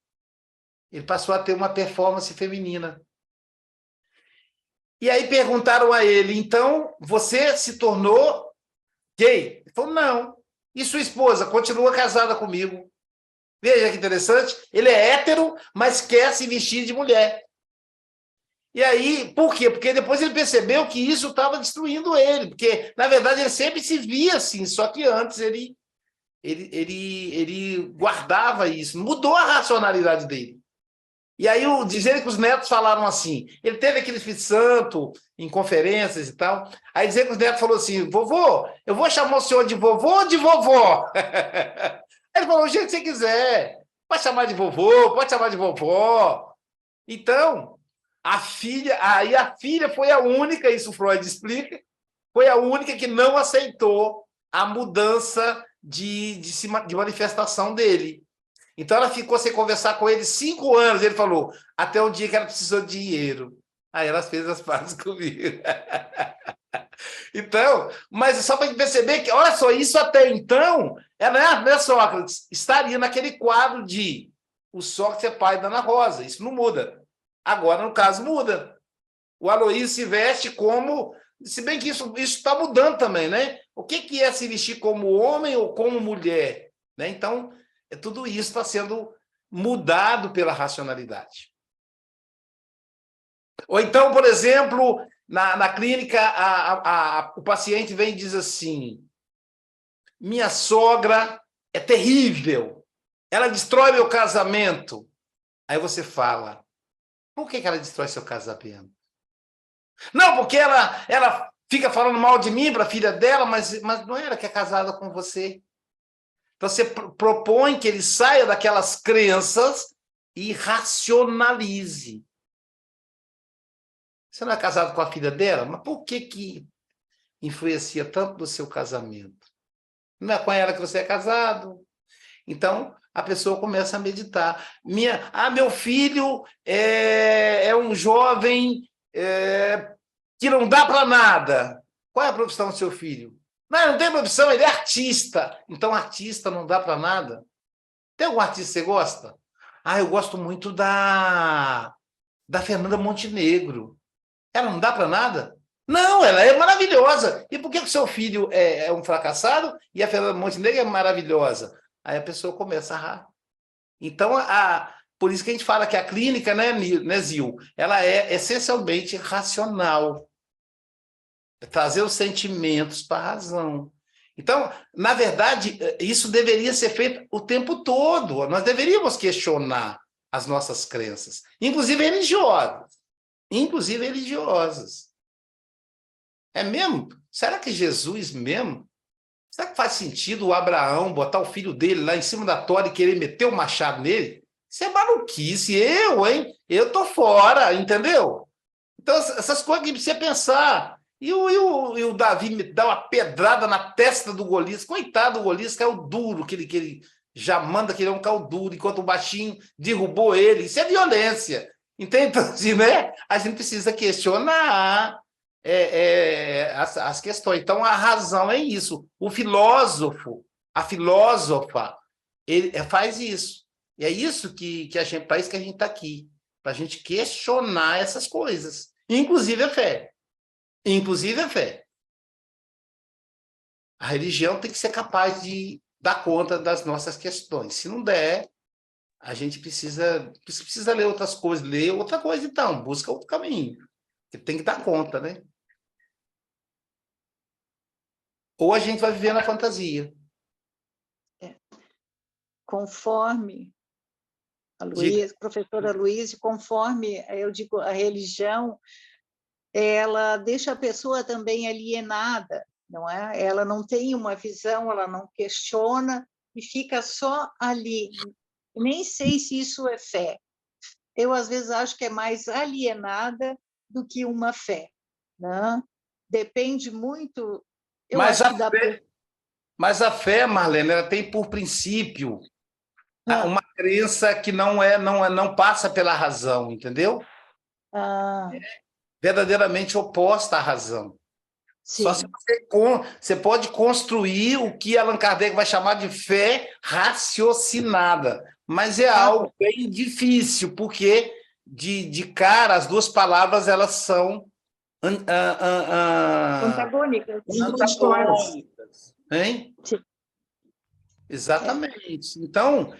Ele passou a ter uma performance feminina. E aí perguntaram a ele, então, você se tornou gay? Ele falou, não. E sua esposa continua casada comigo. Veja que interessante. Ele é hétero, mas quer se vestir de mulher. E aí, por quê? Porque depois ele percebeu que isso estava destruindo ele. Porque, na verdade, ele sempre se via assim, só que antes ele guardava isso. Mudou a racionalidade dele. E aí, dizendo que os netos falaram assim, ele teve aquele Espírito Santo em conferências e tal, aí dizendo que os netos falaram assim, vovô, eu vou chamar o senhor de vovô ou de vovó? Ele falou, o jeito que você quiser, pode chamar de vovô, pode chamar de vovó. Então, a filha foi a única, isso Freud explica, foi a única que não aceitou a mudança de manifestação dele. Então, ela ficou sem conversar com ele 5 anos. Ele falou, até o dia que ela precisou de dinheiro. Aí ela fez as pazes comigo. Então, mas só para perceber que, olha só, isso até então, né, Sócrates, estaria naquele quadro de o Sócrates é pai da Ana Rosa. Isso não muda. Agora, no caso, muda. O Aloysio se veste como... Se bem que isso está mudando também, né? O que é se vestir como homem ou como mulher? Né? Então... tudo isso está sendo mudado pela racionalidade. Ou então, por exemplo, na clínica, o paciente vem e diz assim, minha sogra é terrível, ela destrói meu casamento. Aí você fala, por que ela destrói seu casamento? Não, porque ela fica falando mal de mim para a filha dela, mas não era que é casada com você. Então, você propõe que ele saia daquelas crenças e racionalize. Você não é casado com a filha dela? Mas por que influencia tanto no seu casamento? Não é com ela que você é casado? Então, a pessoa começa a meditar. Meu filho é um jovem que não dá para nada. Qual é a profissão do seu filho? Não tem profissão, ele é artista. Então, artista não dá para nada. Tem algum artista que você gosta? Eu gosto muito da Fernanda Montenegro. Ela não dá para nada? Não, ela é maravilhosa. E por que o seu filho é um fracassado e a Fernanda Montenegro é maravilhosa? Aí a pessoa começa a... Então, por isso que a gente fala que a clínica, né, Zil, ela é essencialmente racional. Trazer os sentimentos para a razão. Então, na verdade, isso deveria ser feito o tempo todo. Nós deveríamos questionar as nossas crenças, inclusive religiosas. Inclusive religiosas. É mesmo? Será que Jesus mesmo? Será que faz sentido o Abraão botar o filho dele lá em cima da tora e querer meter o machado nele? Isso é maluquice. Eu tô fora, entendeu? Então, essas coisas que precisa pensar. E o Davi me dá uma pedrada na testa do Golias. Coitado do Golias, caiu duro, que ele já manda que ele é um caiu duro, enquanto o baixinho derrubou ele. Isso é violência. Então, assim, né? A gente precisa questionar as questões. Então, a razão é isso. O filósofo, a filósofa, ele faz isso. E é isso para isso que a gente está aqui. Para a gente questionar essas coisas. Inclusive a fé. Inclusive a fé. A religião tem que ser capaz de dar conta das nossas questões. Se não der, a gente precisa ler outras coisas, ler outra coisa, então, busca outro caminho, que tem que dar conta, né? Ou a gente vai viver na fantasia. Conforme a Luísa, professora Luísa, conforme eu digo, a religião, ela deixa a pessoa também alienada, não é? Ela não tem uma visão, ela não questiona e fica só ali. Nem sei se isso é fé. Eu, às vezes, acho que é mais alienada do que uma fé, né? Depende muito... Mas a fé, Marlene, ela tem por princípio Ah. uma crença que não passa pela razão, entendeu? Verdadeiramente oposta à razão. Sim. Só se você pode construir o que Allan Kardec vai chamar de fé raciocinada, mas é algo bem difícil, porque de cara as duas palavras elas são Antagônicas. Hein? Sim. Exatamente. Então,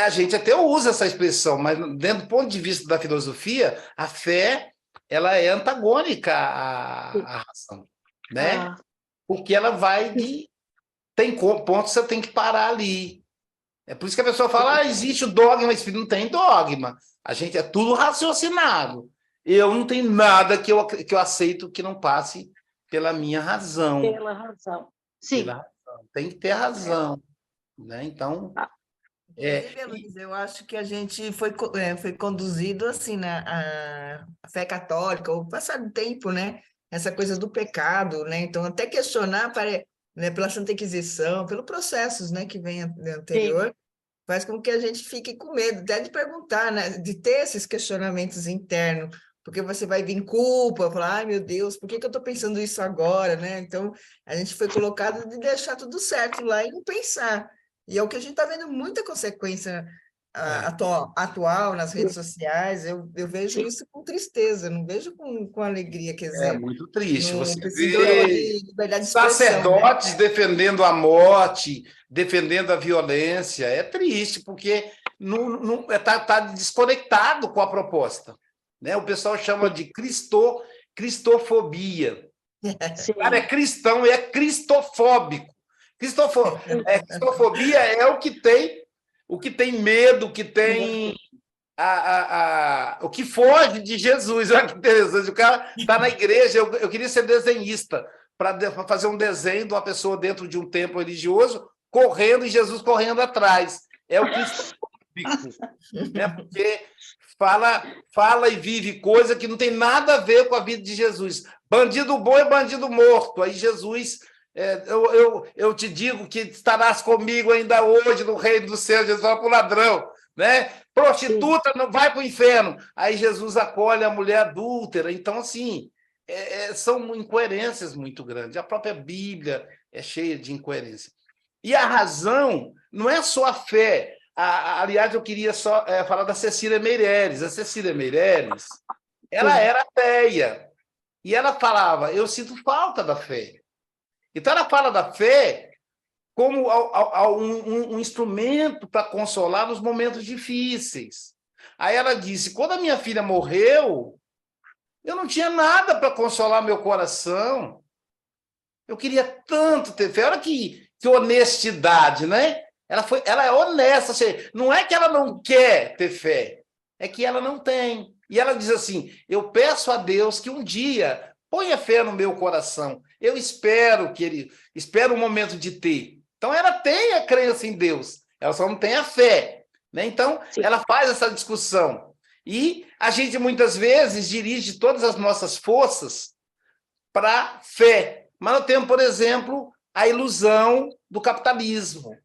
a gente até usa essa expressão, mas dentro do ponto de vista da filosofia, a fé ela é antagônica à razão, né? Porque ela vai tem pontos que você tem que parar ali. É por isso que a pessoa fala, existe o dogma, mas não tem dogma. A gente é tudo raciocinado. Eu não tenho nada que eu aceito que não passe pela minha razão. Pela razão. Sim. Pela razão. Tem que ter razão. Né? Então... Inclusive, Luísa, eu acho que a gente foi conduzido assim, né, a fé católica, o passar do tempo, né? Essa coisa do pecado, né? Então, até questionar né, pela Santa Inquisição, pelos processos, né, que vem anterior, sim, faz com que a gente fique com medo até de perguntar, né, de ter esses questionamentos internos, porque você vai vir culpa, falar, ai meu Deus, por que eu estou pensando isso agora, né? Então, a gente foi colocado de deixar tudo certo lá e não pensar. E é o que a gente está vendo muita consequência atual nas redes sociais. Eu vejo isso com tristeza, não vejo com alegria, quer dizer. É muito triste. Você vê liberdade de sacerdotes, né, defendendo a morte, defendendo a violência. É triste, porque está desconectado com a proposta. Né? O pessoal chama de cristofobia. O cara é cristão e é cristofóbico. Cristofobia é o que tem medo, o que tem o que foge de Jesus. Olha que interessante. O cara está na igreja. Eu queria ser desenhista para fazer um desenho de uma pessoa dentro de um templo religioso correndo e Jesus correndo atrás. É o cristofóbico, né? Porque fala e vive coisa que não tem nada a ver com a vida de Jesus. Bandido bom é bandido morto. Aí Jesus... eu te digo que estarás comigo ainda hoje no reino do céu. Jesus fala para o ladrão, né? Prostituta, não vai para o inferno. Aí Jesus acolhe a mulher adúltera. Então, assim, são incoerências muito grandes. A própria Bíblia é cheia de incoerência. E a razão não é só a fé. Aliás, eu queria só falar da Cecília Meirelles. A Cecília Meirelles, ela era ateia. E ela falava, eu sinto falta da fé. Então, ela fala da fé como um instrumento para consolar nos momentos difíceis. Aí ela disse, quando a minha filha morreu, eu não tinha nada para consolar meu coração. Eu queria tanto ter fé. Olha que honestidade, né? Ela é honesta. Não é que ela não quer ter fé, é que ela não tem. E ela diz assim, eu peço a Deus que um dia... ponha fé no meu coração. Eu espero espero o momento de ter. Então, ela tem a crença em Deus. Ela só não tem a fé. Né? Então, sim, ela faz essa discussão. E a gente, muitas vezes, dirige todas as nossas forças para a fé. Mas nós temos, por exemplo, a ilusão do capitalismo.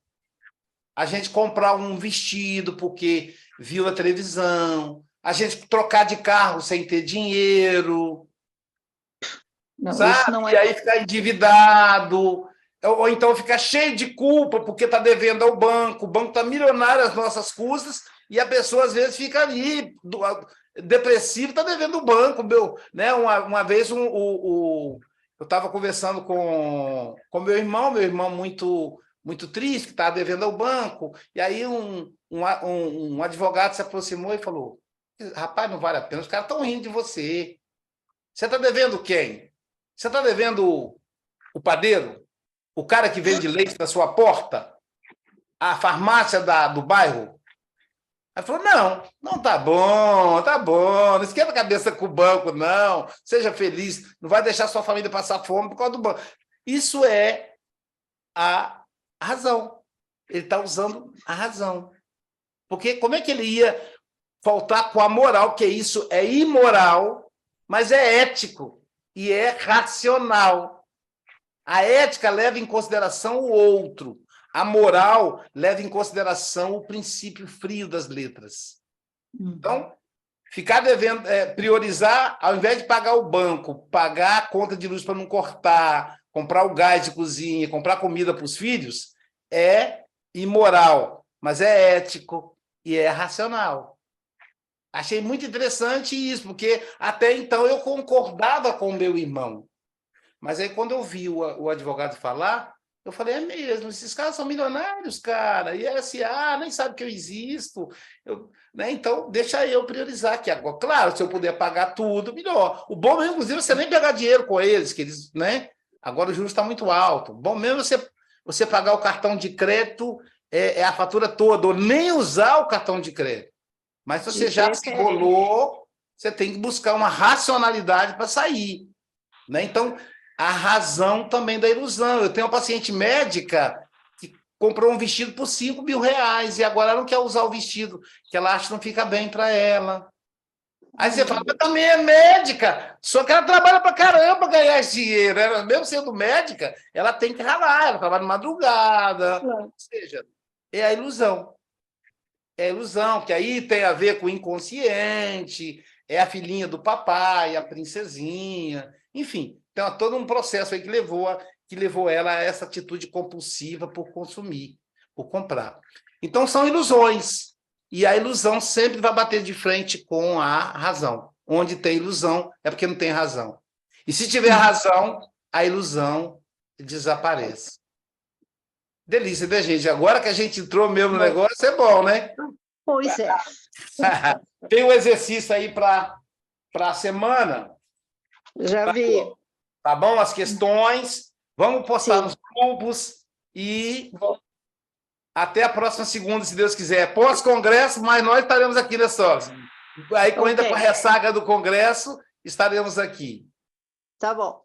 A gente comprar um vestido porque viu na televisão. A gente trocar de carro sem ter dinheiro. Não, sabe? Não é... E aí ficar endividado, ou então ficar cheio de culpa porque está devendo ao banco, o banco está milionário às nossas custas, e a pessoa, às vezes, fica ali, depressiva, está devendo o banco. Né? Uma vez, eu estava conversando com meu irmão muito, muito triste, que estava devendo ao banco. E aí um advogado se aproximou e falou: rapaz, não vale a pena, os caras estão rindo de você. Você está devendo quem? Você está devendo o padeiro? O cara que vende leite na sua porta? A farmácia do bairro? Aí falou: não, tá bom, não esquenta a cabeça com o banco, não. Seja feliz, não vai deixar sua família passar fome por causa do banco. Isso é a razão. Ele está usando a razão. Porque como é que ele ia faltar com a moral, que isso é imoral, mas é ético e é racional. A ética leva em consideração o outro. A moral leva em consideração o princípio frio das letras. Então, ficar devendo, priorizar, ao invés de pagar o banco, pagar a conta de luz para não cortar, comprar o gás de cozinha, comprar comida para os filhos, é imoral, mas é ético e é racional. Achei muito interessante isso, porque até então eu concordava com o meu irmão. Mas aí, quando eu vi o advogado falar, eu falei: é mesmo, esses caras são milionários, cara, e a SA nem sabe que eu existo. Né? Então, deixa eu priorizar aqui agora. Claro, se eu puder pagar tudo, melhor. O bom mesmo, inclusive, você nem pegar dinheiro com eles, que eles, né? Agora o juros está muito alto. Bom mesmo você pagar o cartão de crédito, a fatura toda, ou nem usar o cartão de crédito. Mas se você já se enrolou, você tem que buscar uma racionalidade para sair. Né? Então, a razão também da ilusão. Eu tenho uma paciente médica que comprou um vestido por R$5.000 e agora ela não quer usar o vestido, que ela acha que não fica bem para ela. Aí você fala: mas também é médica, só que ela trabalha para caramba ganhar esse dinheiro. Ela, mesmo sendo médica, ela tem que ralar, ela trabalha de madrugada. Ou seja, é a ilusão. É a ilusão, que aí tem a ver com o inconsciente, é a filhinha do papai, a princesinha, enfim. Então, todo um processo aí que levou ela a essa atitude compulsiva por consumir, por comprar. Então, são ilusões. E a ilusão sempre vai bater de frente com a razão. Onde tem ilusão, é porque não tem razão. E se tiver razão, a ilusão desaparece. Delícia, né, gente? Agora que a gente entrou mesmo no negócio, é bom, né? Pois é. Tem um exercício aí para a semana. Já vi. Tá bom? As questões. Vamos postar nos grupos e até a próxima segunda, se Deus quiser. Pós-congresso, mas nós estaremos aqui, né, Sócio? Aí, ainda com a ressaca do congresso, estaremos aqui. Tá bom.